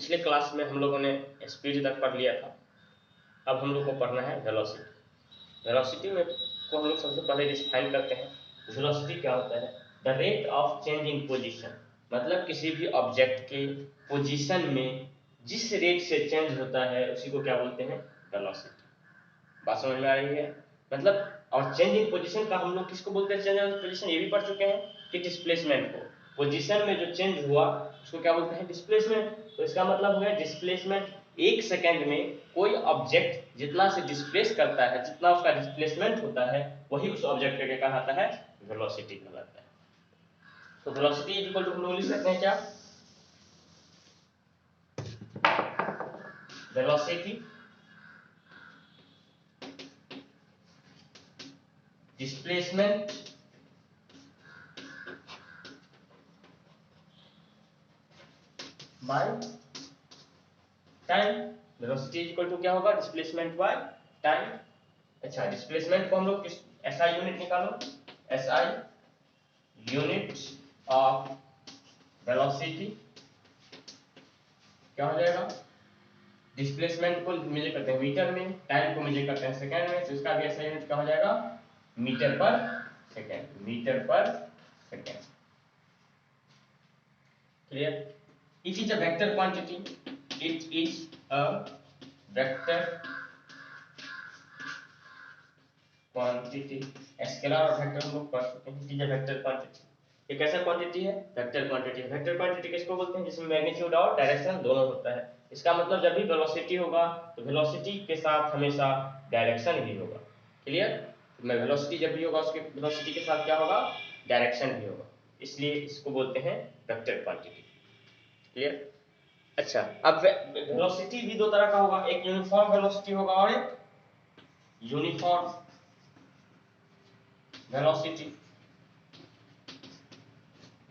पिछले क्लास में हम लोगों ने स्पीड तक पढ़ लिया था। अब हम लोग को पढ़ना है वेलोसिटी। वेलोसिटी में को हम लोग सबसे पहले डिफाइन करते हैं। वेलोसिटी क्या होता है? The rate of change in position, मतलब किसी भी ऑब्जेक्ट के पोजीशन में जिस रेट से चेंज होता है उसी को क्या बोलते हैं? वेलोसिटी। बात समझ में आ रही है? मतलब और चेंज इन पोजीशन का हम लोग किसको बोलते हैं? चेंज इन पोजीशन ये भी पढ़ चुके हैं कि डिस्प्लेसमेंट को, पोजीशन में जो चेंज हुआ उसको क्या बोलते हैं? डिस्प्लेसमेंट। तो इसका मतलब हो गया डिस्प्लेसमेंट, एक सेकंड में कोई ऑब्जेक्ट जितना से डिस्प्लेस करता है, जितना उसका डिस्प्लेसमेंट होता है, वही उस ऑब्जेक्ट का क्या कहलाता है? वेलोसिटी कहलाता है। तो वेलोसिटी इक्वल टू हम लोग लिख सकते हैं क्या? Velocity displacement by time. Velocity equal to क्या होगा? Displacement by time. अच्छा, डिस्प्लेसमेंट को हम लोग किस एसआई यूनिट निकालो। एसआई यूनिट ऑफ वेलोसिटी क्या हो जाएगा? डिस्प्लेसमेंट को मेजर करते हैं मीटर में, टाइम को मेजर करते हैं सेकंड में, तो इसका भी एसआई यूनिट क्या हो जाएगा? मीटर पर सेकंड। मीटर पर second. Clear? It is a vector quantity. It is a vector quantity. Scalar और वेक्टर हम लोग पढ़ चुके हैं। It is a vector quantity. ये कैसा क्वांटिटी है? Vector quantity. वेक्टर क्वांटिटी किसको बोलते हैं? जिसमें मैग्नीट्यूड और डायरेक्शन दोनों होता है। इसका मतलब जब भी वेलोसिटी होगा तो वेलोसिटी के साथ हमेशा डायरेक्शन भी होगा। क्लियर? मैं वेलोसिटी जब भी होगा उसके वेलोसिटी के साथ क्या होगा? डायरेक्शन भी होगा। इसलिए इसको बोलते हैं वेक्टर क्वांटिटी। क्लियर? अच्छा, अब वेलोसिटी भी दो तरह का होगा, एक यूनिफॉर्म वेलोसिटी होगा और एक यूनिफॉर्म वेलोसिटी।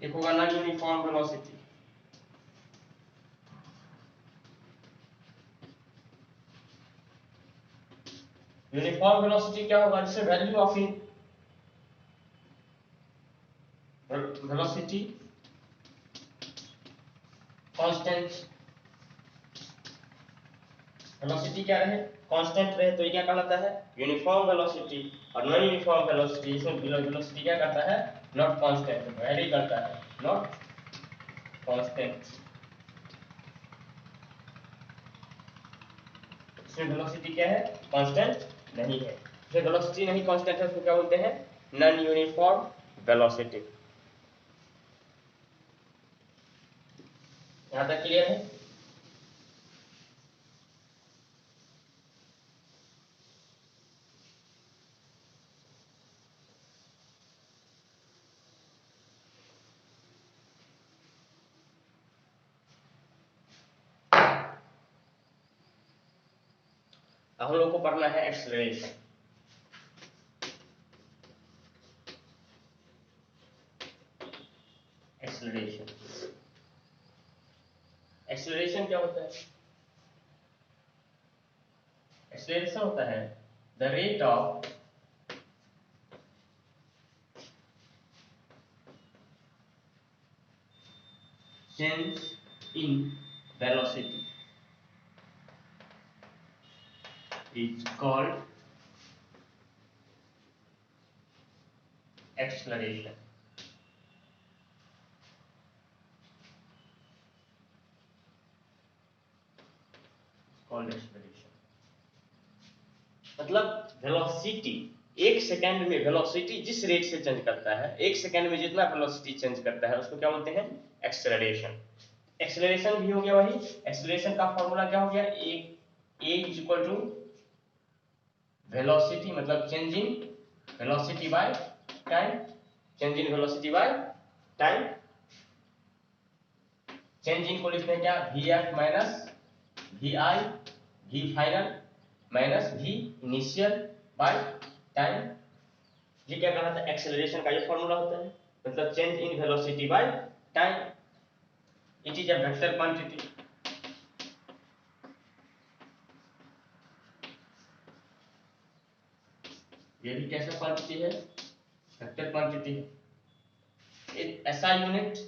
एक होगा non uniform velocity. Uniform velocity क्या होगा? जिससे value of velocity constant, velocity क्या रहे? कांस्टेंट रहे, तो ये क्या कहलाता है? Uniform velocity. और नॉन यूनिफॉर्म वेलोसिटी, इसमें वेलोसिटी क्या करता है? नॉट कांस्टेंट, वेरी करता है, नॉट कांस्टेंट। इसमें वेलोसिटी क्या है? कांस्टेंट नहीं है। इसमें वेलोसिटी नहीं कांस्टेंट है, उसको क्या बोलते हैं? Non uniform velocity. यहां तक क्लियर है? अब हम लोग को पढ़ना है एक्सेलरेशन। एक्सेलरेशन, एक्सेलरेशन क्या होता है? एक्सेलरेशन होता है the rate of change in velocity is called acceleration. Called acceleration मतलब वेलोसिटी, एक सेकंड में वेलोसिटी जिस रेट से चेंज करता है, एक सेकंड में जितना वेलोसिटी चेंज करता है उसको क्या बोलते हैं? एक्सेलरेशन। एक्सेलरेशन भी हो गया वही। एक्सेलरेशन का फॉर्मूला क्या हो गया? A is equal to velocity, मतलब change in velocity by time. Change in velocity by time. Change in को लिखते हैं क्या? V F minus V I, V final minus V initial by time. ये क्या कहलाता है? एक्सेलरेशन का ये फॉर्मूला होता है, मतलब change in velocity by time. It is a vector quantity. ये भी कैसा क्वांटिटी है? वेक्टर क्वांटिटी है। एसआई यूनिट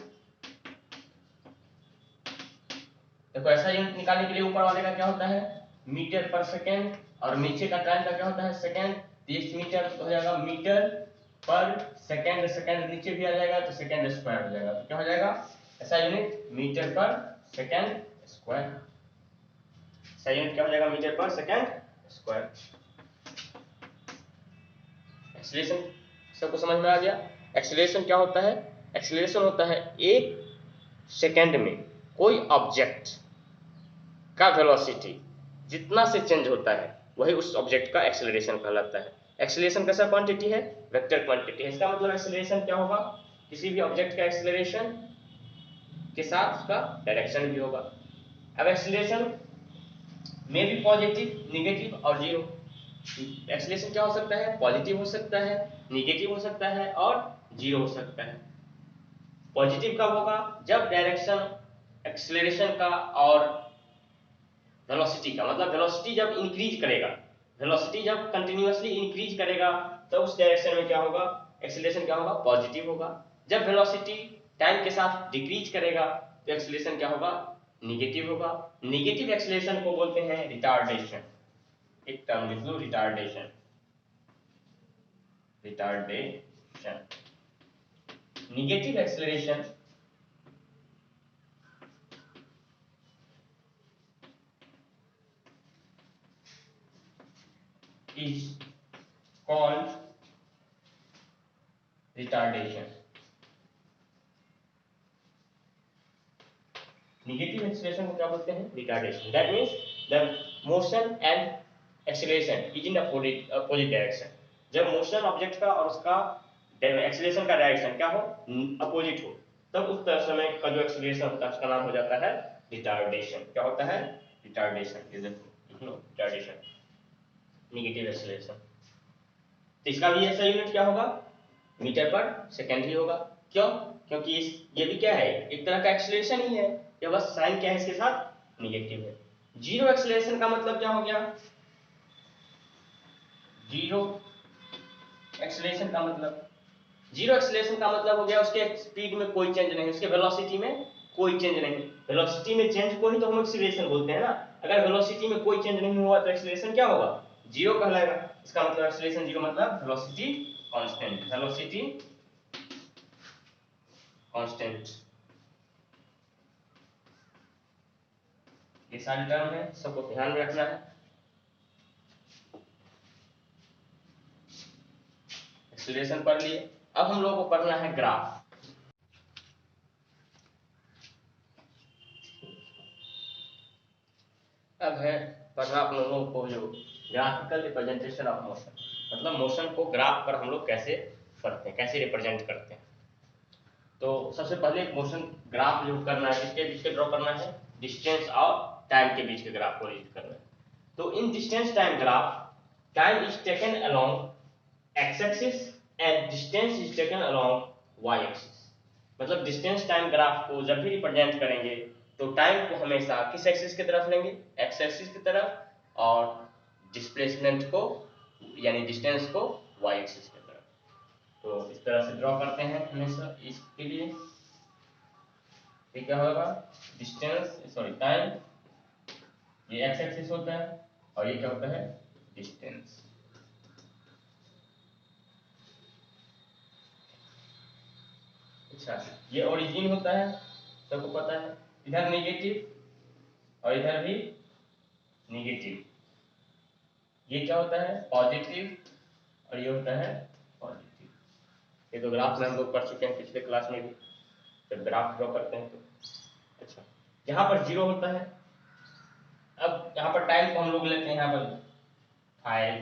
देखो ऐसा यूनिट निकालने के लिए ऊपर वाले का क्या होता है मीटर पर सेकेंड, और नीचे का टाइम का क्या होता है सेकेंड। 30 मीटर हो जाएगा मीटर पर सेकेंड, सेकेंड नीचे भी आ जाएगा तो सेकेंड स्क्वायर हो जाएगा, तो क्या हो जाएगा ऐसा यूनिट मीटर पर सेकेंड स्क्वायर। ऐसा यूनिट क्या हो जाएगा मीटर पर सेकेंड स्क्वायर। एक्सीलरेशन सबको समझ में आ गया। एक्सीलरेशन क्या होता है, एक्सीलरेशन होता है एक सेकेंड में कोई ऑब्जेक्ट का वेलोसिटी जितना से चेंज होता है वही उस ऑब्जेक्ट का एक्सीलरेशन कहलाता है। एक्सीलरेशन कैसा क्वांटिटी है, वेक्टर क्वांटिटी है। इसका मतलब एक्सीलरेशन क्या होगा, किसी भी ऑब्जेक्ट का एक्सीलरेशन के साथ उसका डायरेक्शन भी होगा। अब एक्सीलरेशन में भी पॉजिटिव, नेगेटिव और जीरो। एक्सीलरेशन क्या हो सकता है, पॉजिटिव हो सकता है, नेगेटिव हो सकता है और जीरो हो सकता है। पॉजिटिव कब होगा, जब डायरेक्शन एक्सीलरेशन का और वेलोसिटी का, मतलब वेलोसिटी जब इंक्रीज करेगा, वेलोसिटी जब कंटिन्यूअसली इंक्रीज करेगा तो उस डायरेक्शन में क्या होगा, एक्सीलरेशन क्या होगा, पॉजिटिव होगा। जब वेलोसिटी टाइम के साथ डिक्रीज करेगा तो एक्सीलरेशन क्या होगा, नेगेटिव होगा। नेगेटिव एक्सीलरेशन को बोलते हैं रिटार्डेशन। एक टर्म लिख लो retardation, retardation. Negative acceleration is called retardation. Negative acceleration को क्या बोलते हैं, retardation. That means the motion and acceleration is in opposite direction. जब मोशन ऑब्जेक्ट का और उसका एक्सीलरेशन का डायरेक्शन क्या हो, अपोजिट हो, तब उस तरह समय का जो एक्सीलरेशन होता है उसका नाम हो जाता है रिटार्डेशन। क्या होता है, रिटार्डेशन। Retardation, negative acceleration. तो इसका भी ऐसा यूनिट क्या होगा, मीटर पर सेकेंड ही होगा। क्यों, क्योंकि ये भी क्या है, एक तरह का एक्सीलरेशन ही है, या बस साइन क्या है इसके साथ, निगेटिव है। जीरो एक्सीलरेशन का मतलब क्या हो गया, जीरो एक्सीलरेशन का मतलब, जीरो एक्सीलरेशन का मतलब हो गया उसके स्पीड में कोई चेंज नहीं, उसके वेलोसिटी में कोई चेंज नहीं। वेलोसिटी में चेंज को ही तो हम एक्सीलरेशन बोलते हैं ना। अगर वेलोसिटी में कोई चेंज नहीं हुआ तो एक्सीलरेशन क्या होगा, जीरो कहलाएगा। इसका मतलब एक्सीलरेशन जीरो मतलब वेलोसिटी कांस्टेंट, वेलोसिटी कांस्टेंट। ये सारे टर्म है, सबको ध्यान में रखना है। एक्सीलरेशन पढ़ लिए, अब हम लोगों को पढ़ना है ग्राफ। अब है पढ़ना आप लोगों को जो ग्राफिकल रिप्रेजेंटेशन ऑफ मोशन, मतलब मोशन को ग्राफ पर हम लोग कैसे पढ़ते हैं, कैसे रिप्रेजेंट करते हैं। तो सबसे पहले मोशन ग्राफ जो करना है, किसके बीच के ड्रॉ करना है, डिस्टेंस और टाइम के बीच के ग्राफ को रीड करना है। तो in distance time graph, time is taken along X axis and distance is taken along Y axis. मतलब डिस्टेंस टाइम ग्राफ को जब भी रिप्रेजेंट करेंगे तो टाइम को हमेशा किस एक्सिस की तरफ लेंगे, एक्स एक्सिस की तरफ, और डिस्प्लेसमेंट को यानी डिस्टेंस को वाई एक्सिस की तरफ। तो इस तरह से ड्रॉ करते हैं हमेशा इसके लिए। ये क्या होगा, डिस्टेंस सॉरी टाइम, ये एक्स एक्सिस होता है, और ये क्या होता है, डिस्टेंस। अच्छा, ये ओरिजिन होता है, सबको पता है, इधर नेगेटिव और इधर भी नेगेटिव। ये क्या होता है, पॉजिटिव, और ये होता है पॉजिटिव। ये तो ग्राफ में हम लोग पढ़ चुके हैं पिछले क्लास में भी, जब ग्राफ ड्रॉ करते हैं तो। अच्छा, यहाँ पर जीरो होता है। अब यहाँ पर टाइम को हम लोग लेते हैं, यहाँ पर 5,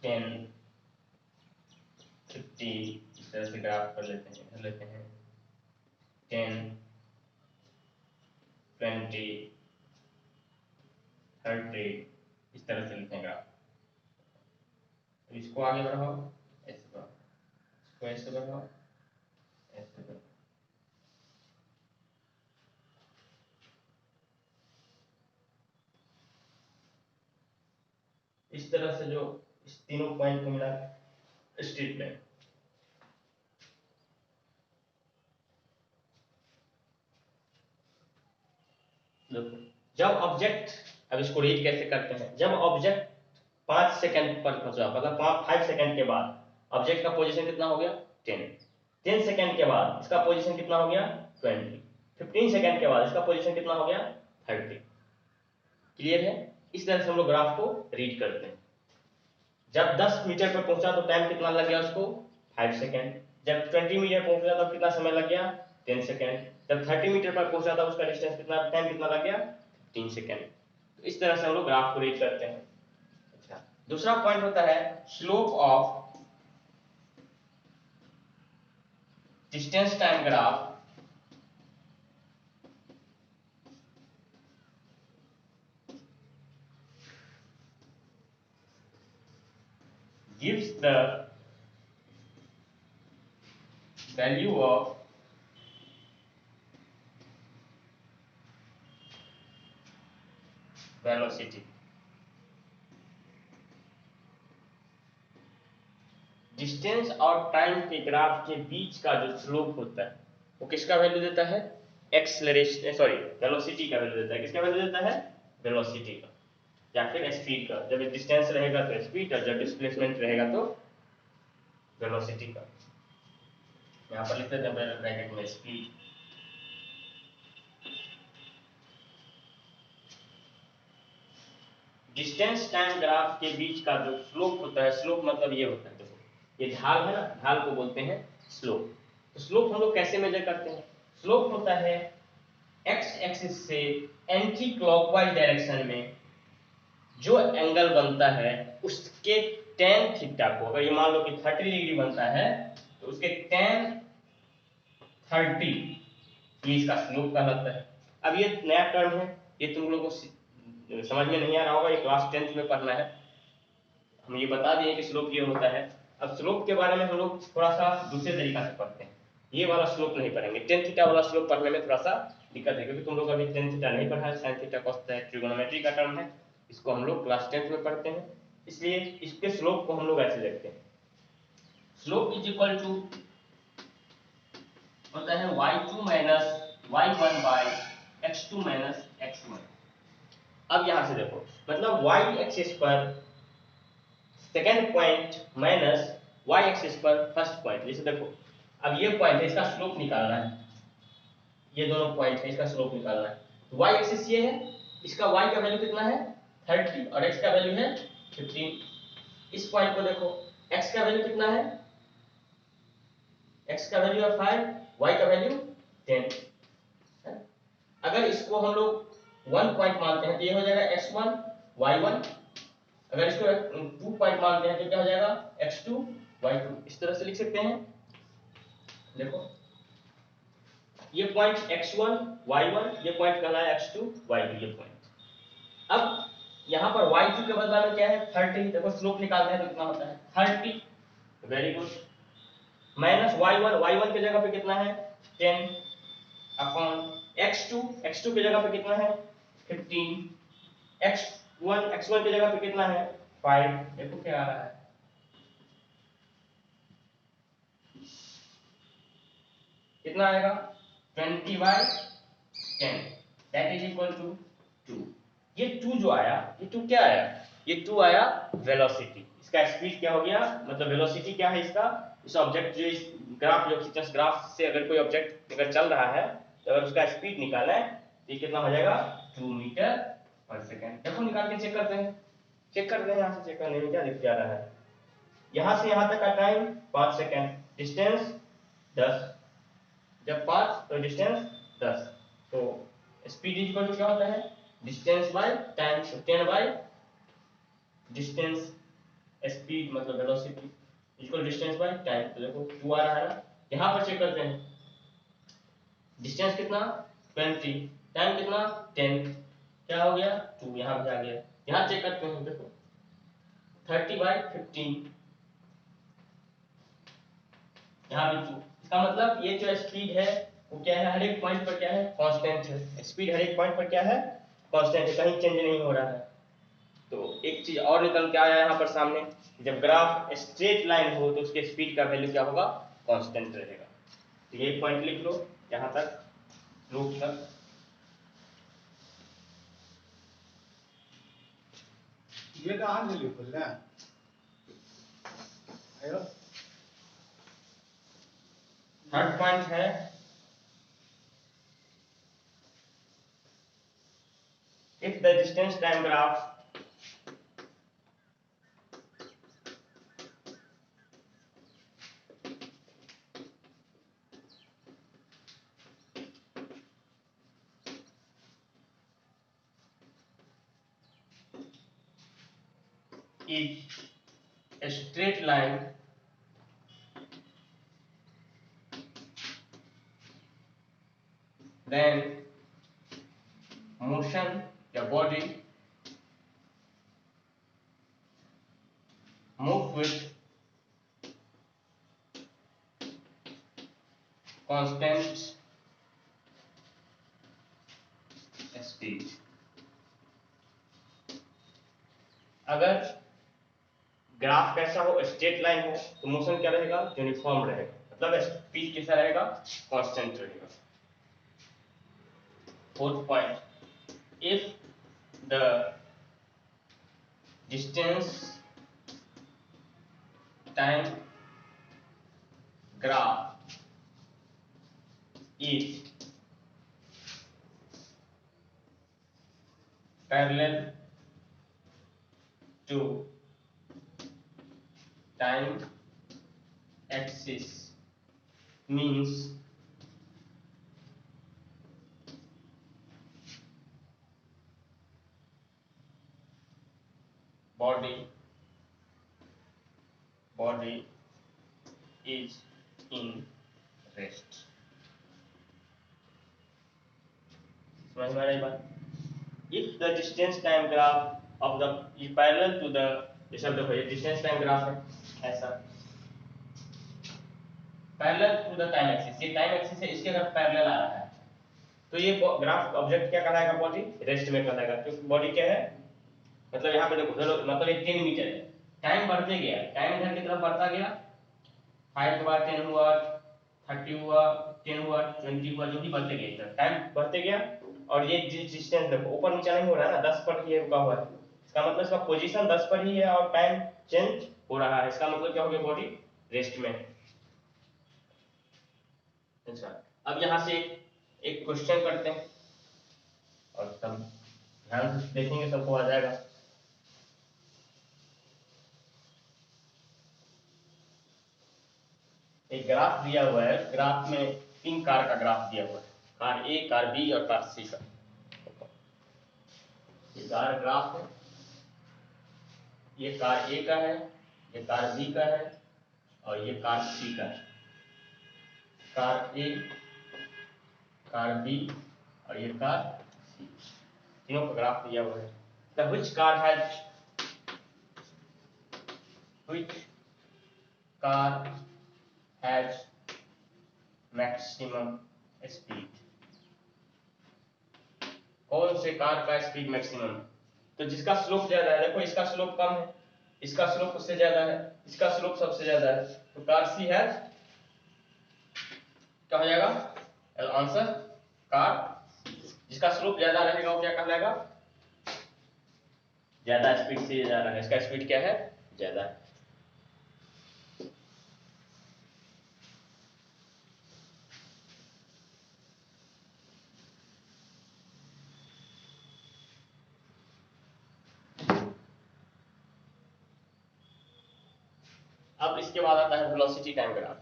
10, 50, इस तरह से ग्राफ कर लेते हैं, इधर लेते हैं 10, 20, 30, इस तरह से लेते हैं ग्राफ। तो इसको आगे बढ़ाओ, ऐसे बढ़ाओ, इसको ऐसे बढ़ाओ, ऐसे बढ़ाओ। इस तरह से जो इस तीनों पॉइंट को मिला स्ट्रेट लाइन। देखो, जब ऑब्जेक्ट, अब इसको रीड कैसे करते हैं, जब ऑब्जेक्ट 5 सेकंड पर पहुंचा, मतलब 5 सेकंड के बाद ऑब्जेक्ट का पोजीशन कितना हो गया 10, 10 सेकंड के बाद इसका पोजीशन कितना हो गया 20, 15 सेकंड के बाद इसका पोजीशन कितना हो गया 30। क्लियर है? इस तरह से हम लोग ग्राफ को रीड करते हैं। जब 10 मीटर पर पहुंचा तो टाइम कितना लग गया उसको 5 सेकंड, जब 20 मीटर पहुंचा तब कितना समय लग गया 10 सेकंड, जब 30 मीटर पर पहुंचा था उसका डिस्टेंस कितना, टाइम कितना लग गया 15 सेकंड। तो इस तरह से हम लोग ग्राफ को रीड करते हैं। अच्छा, दूसरा पॉइंट होता है slope of distance time graph gives the value of velocity। Distance और टाइम के ग्राफ के बीच का जो स्लोप होता है वो किसका वैल्यू देता है, एक्सेलरेशन, सॉरी वेलोसिटी का वैल्यू देता है। किसका वैल्यू देता है, वेलोसिटी का, या फिर स्पीड का। जब डिस्टेंस रहेगा तो स्पीड, और जब डिस्प्लेसमेंट रहेगा तो वेलोसिटी का। यहाँ पर लिख देते हैं ब्रैकेट में स्पीड। डिस्टेंस टाइम ग्राफ के बीच का जो स्लोप होता है, स्लोप मतलब ये होता है, देखो ये ढाल है ना, ढाल को बोलते हैं स्लोप। तो स्लोप हम लोग कैसे मेजर करते हैं, स्लोप होता है एक्स एक्सिस से एंटी क्लॉकवाइज डायरेक्शन में जो एंगल बनता है उसके tan थीटा को, अगर ये मान लो कि 30 डिग्री बनता है तो उसके tan 30 ये इसका स्लोप कहलाता है। अब ये नया टर्म है, ये तुम लोगों को समझ में नहीं आ रहा होगा, ये क्लास 10th में पढ़ना है। हम ये बता दिए कि स्लोप ये होता है। अब स्लोप के बारे में हम लोग थोड़ा सा दूसरे तरीका से पढ़ते हैं, ये वाला स्लोप नहीं पढ़ेंगे। tan थीटा वाला स्लोप पढ़ने में थोड़ा सा दिक्कत है, क्योंकि तुम लोग अभी tan थीटा नहीं पढ़ा है। sin theta cos theta trigonometry का टर्म है, इसको हम लोग क्लास 10th में पढ़ते हैं, इसलिए इसके स्लोप को हम लोग ऐसे लिखते हैं, स्लोप इज इक्वल टू होता है y2 minus y1 bye x2 minus x1। अब यहां से देखो, मतलब y एक्सिस पर second point minus y axis पर फर्स्ट पॉइंट। जैसे देखो, अब ये पॉइंट है, इसका स्लोप निकालना है, ये दोनों पॉइंट है, इसका स्लोप निकालना है। तो y एक्सिस ये है, इसका y का वैल्यू कितना है 30 और x का वैल्यू है 15। इस पॉइंट को देखो, x का वैल्यू कितना है, x का वैल्यू है 5, y का वैल्यू 10 है? अगर इसको हम लोग 1 पॉइंट मानते हैं तो ये हो जाएगा x1 y1, अगर इसको 2 पॉइंट मानते हैं तो क्या हो जाएगा x2 y2। इस तरह से लिख सकते हैं। देखो ये पॉइंट x1 y1, ये पॉइंट कहलाया x2 y2, ये पॉइंट। अब यहाँ पर y2 के बदला में क्या है 30, देखो स्लोप निकालते हैं तो कितना होता है 30, very good, minus y1, y1 की जगह पे कितना है 10 अपॉन x2, x2 की जगह पे कितना है 15, x1 की जगह पे कितना है 5। देखो क्या आ रहा है, कितना आएगा 20/10, दैट इज इक्वल टू 2। ये 2 जो आया, ये 2 क्या आया, ये 2 आया वेलोसिटी। इसका स्पीड क्या हो गया, मतलब वेलोसिटी क्या है इसका, इस ऑब्जेक्ट जो इस ग्राफ, जो खींचा ग्राफ से अगर कोई ऑब्जेक्ट अगर चल रहा है तो अगर उसका स्पीड निकालना है तो ये कितना हो जाएगा 2 मीटर पर सेकंड। देखो निकाल के चेक करते हैं, चेक करते हैं, यहाँ से चेक करने में क्या दिख जा रहा है। यहाँ से यहाँ तक का टाइम 5 सेकंड, डिस्टेंस 10, जब 5 तो डिस्टेंस 10, तो स्पीड इक्वल टू क्या होता है distance by time, 10 by distance, speed मतलब velocity equal distance by time. तो देखो 2 आ रहा है ना, यहाँ पर चेक करते हैं, डिस्टेंस कितना 20, टाइम कितना 10, क्या हो गया 2, यहाँ भी आ गया। यहाँ चेक करते हैं, देखो 30/15, यहाँ भी 2। इसका मतलब ये जो स्पीड है वो क्या है, हर एक पॉइंट पर क्या है कांस्टेंट है, स्पीड हर एक पॉइंट पर क्या है कांस्टेंट है, कहीं चेंज नहीं हो रहा है। तो एक चीज और निकल के आया यहाँ पर सामने, जब ग्राफ स्ट्रेट लाइन हो तो उसके स्पीड का वैल्यू क्या होगा कांस्टेंट रहेगा। तो ये पॉइंट लिख लो यहाँ तक, लूप तक। ये कहाँ से लिखो ना आयो थर्ड पॉइंट है if the distance time graph is a straight line then motion the body move with constant speed। अगर ग्राफ कैसा हो, स्ट्रेट लाइन हो, तो मोशन क्या रहेगा, यूनिफॉर्म रहेगा, मतलब स्पीड कैसा रहेगा, कांस्टेंट रहेगा। Fourth point, if the distance time graph is parallel to time axis means body is in rest। समझ में आ रही बात? If the distance time graph of the is parallel to the, जैसे देखो ये distance time graph है ऐसा, parallel to the time axis, ये टाइम एक्सिस है, इसके अगर पैरेलल आ रहा है तो ये ग्राफ ऑब्जेक्ट क्या कहलाएगा, बॉडी रेस्ट में कहलाएगा। क्योंकि बॉडी क्या है, मतलब यहाँ पे देखो मतलब ये 10 मीटर है, टाइम बढ़ते गया, टाइम इधर की तरफ बढ़ता गया, 5 हुआ, 10 हुआ, 30 हुआ, 10 हुआ, 20 हुआ, जो भी बढ़ते गए इधर टाइम बढ़ते गया। और ये डिस्टेंस देखो ऊपर नीचे नहीं हो रहा है ना, 10 पर ही रुका हुआ है, इसका मतलब इसका पोजीशन 10 पर ही है और टाइम चेंज हो रहा है, इसका मतलब क्या हो गया, बॉडी रेस्ट में है। अच्छा, अब यहाँ से एक क्वेश्चन करते हैं और तब ध्यान से देखेंगे, सबको आ जाएगा। एक ग्राफ दिया हुआ है, ग्राफ में 3 कार का ग्राफ दिया हुआ है, कार ए, कार बी और कार सी का। ये कार ग्राफ है, ये कार ए का है, ये कार बी का है और ये कार सी का है। कार ए, कार बी और ये कार सी, तीनों का ग्राफ दिया हुआ है। The which car has maximum speed? कौन से कार का स्पीड मैक्सिमम? तो जिसका स्लोप ज्यादा है, देखो इसका स्लोप कम है, इसका स्लोप उससे ज्यादा है, इसका स्लोप सबसे ज्यादा है, तो कार सी है, क्या हो जाएगा आंसर, कार जिसका स्लोप ज्यादा रहेगा वो क्या कहलाएगा, ज्यादा स्पीड से जा रहा है, इसका स्पीड क्या है, ज्यादा है। अब इसके बाद आता है velocity time graph.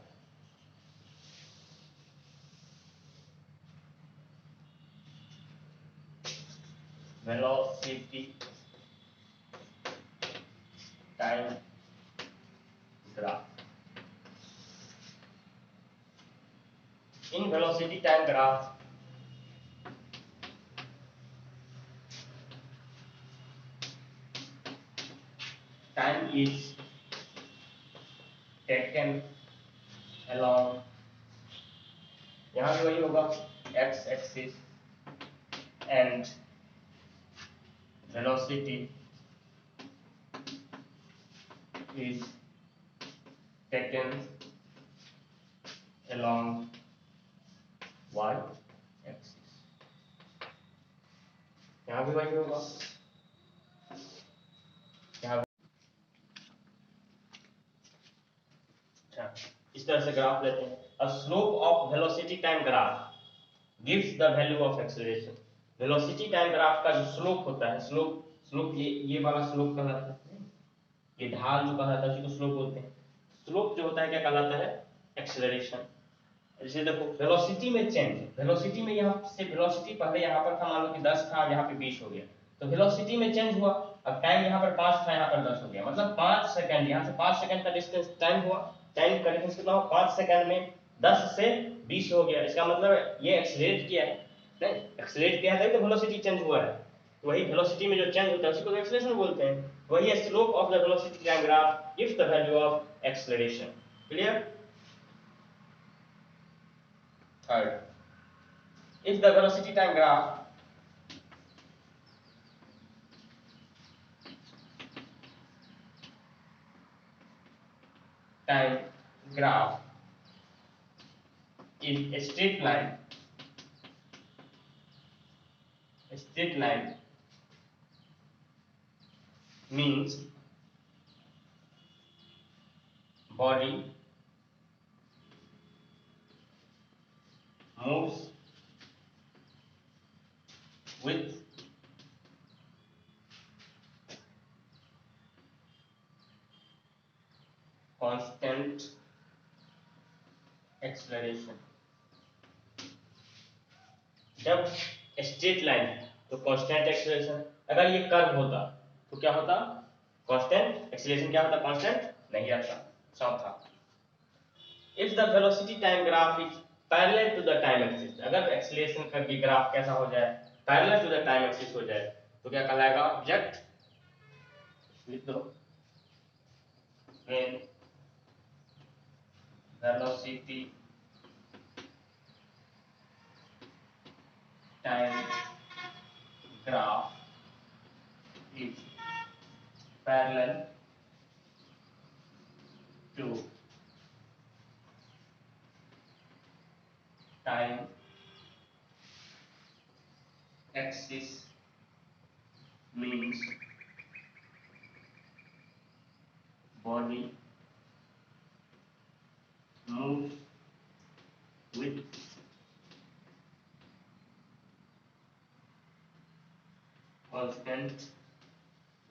Velocity time graph, in velocity time graph time is taken along, यहाँ भी वही होगा, x axis and velocity is taken along y axis, यहाँ भी वही होगा, तरह से ग्राफ लेते हैं, a slope of velocity time graph gives the value of acceleration. Velocity time graph का जो स्लोप होता है, स्लोप ये वाला स्लोप कहलाता है, ये ढाल जो कहलाता है उसी को स्लोप बोलते हैं। स्लोप जो होता है क्या कहलाता है, एक्सेलरेशन। जैसे देखो वेलोसिटी में चेंज, वेलोसिटी में यहाँ से वेलोसिटी पहले यहाँ पर था, मान लो कि 10 था, यहाँ पे 20 हो गया, तो वेलोसिटी में चेंज हुआ। अब टाइम यहाँ पर 5 था, यहाँ पर 10 हो गया, मतलब 5 सेकंड, यहाँ से 5 सेकंड का डिस्टेंस टाइम हुआ, टाइम का डिस्टेंस कितना हुआ, 5 सेकंड में 10 से 20 हो गया। इसका मतलब ये एक्सेलरेट किया है, नहीं एक्सेलरेट किया है तो वेलोसिटी चेंज हुआ है। वही वेलोसिटी में जो चेंज होता है उसी को एक्सेलरेशन बोलते हैं। वही slope of the velocity time graph gives the value of acceleration. Clear? Third, if the velocity time graph is a straight line means body moves with constant acceleration। जब स्ट्रेट लाइन तो constant acceleration, अगर ये curve होता तो क्या होता, constant acceleration क्या होता, कांस्टेंट नहीं रहता। चौथा, if the velocity time graph is parallel to the time axis, अगर एक्सेलरेशन का ग्राफ कैसा हो जाए, parallel to the time axis हो जाए, तो क्या कहलाएगा, ऑब्जेक्ट लिख दो, when velocity time graph is parallel to time axis means body moves with constant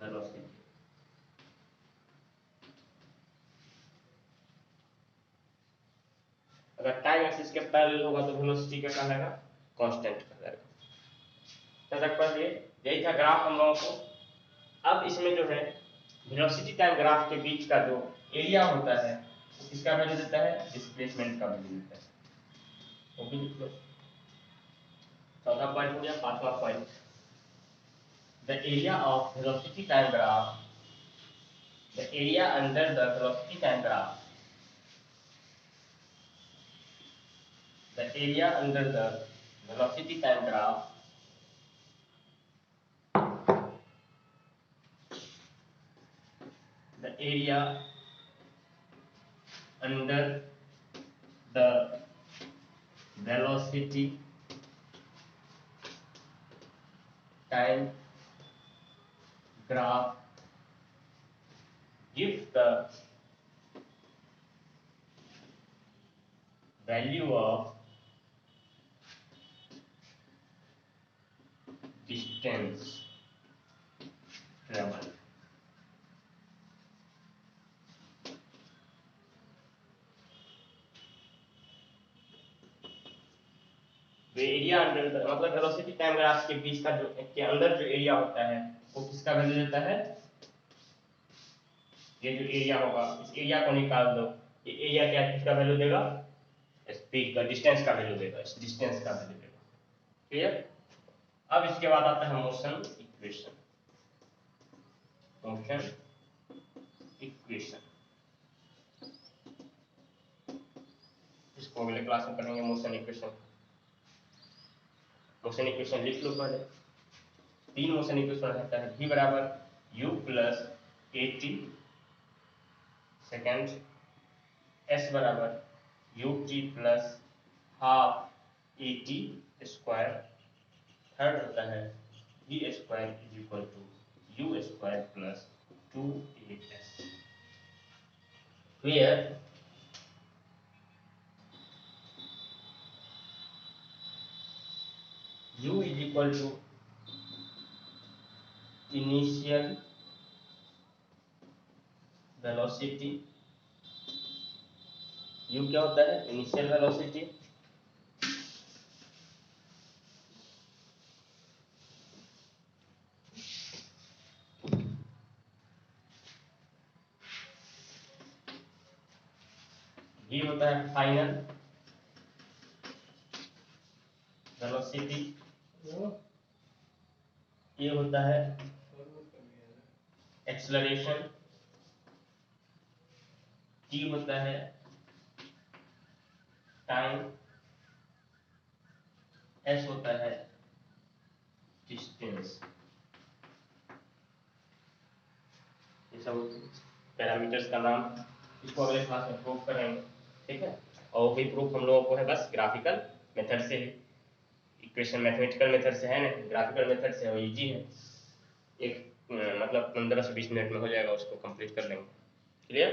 velocity। अगर टाइम एक्सिस के पैरेलल होगा तो वेलोसिटी क्या कहलाएगा, कांस्टेंट कहलाएगा। तक पर यही था ग्राफ हम लोगों को। अब इसमें जो है वेलोसिटी टाइम ग्राफ के बीच का जो एरिया होता है इसका वैल्यू देता है, डिस्प्लेसमेंट का वैल्यू देता है, वो भी लिख लो। चौथा पॉइंट हो गया। पांचवा point, the area of velocity time graph, the area under the velocity time graph, the area under the velocity time graph the area under the velocity time graph gives the value of distance traveled। Area under मतलब velocity time graph के बीच का जो के अंदर जो area होता है वो किसका वैल्यू देता है, ये जो एरिया होगा इस एरिया को निकाल दो, ये एरिया क्या किसका वैल्यू देगा, स्पीड का, डिस्टेंस का वैल्यू देगा, इस डिस्टेंस का वैल्यू देगा। क्लियर? अब इसके बाद आता है मोशन इक्वेशन। मोशन इक्वेशन इसको अगले क्लास में पढ़ेंगे। मोशन इक्वेशन, मोशन इक्वेशन लिख लो पहले। तीन मोशन इक्वेशन रहता है, v बराबर u plus a t, second s बराबर u t plus half a t square, third होता है v square is equal to u square plus 2as, where u is equal to initial velocity. u क्या होता है? Initial velocity. v होता है final velocity. ये होता है एक्सेलरेशन। t होता है टाइम। s होता है डिस्टेंस। ये सब पैरामीटर्स का नाम, इसको अगले क्लास में प्रूव करेंगे, ठीक है। और वही प्रूफ हम लोगों को है बस ग्राफिकल मेथड से ही, इक्वेशन मैथमेटिकल मेथड से है नहीं, ग्राफिकल मेथड से वो इजी है। एक मतलब 15 से 20 मिनट में हो जाएगा, उसको कंप्लीट कर लेंगे। क्लियर?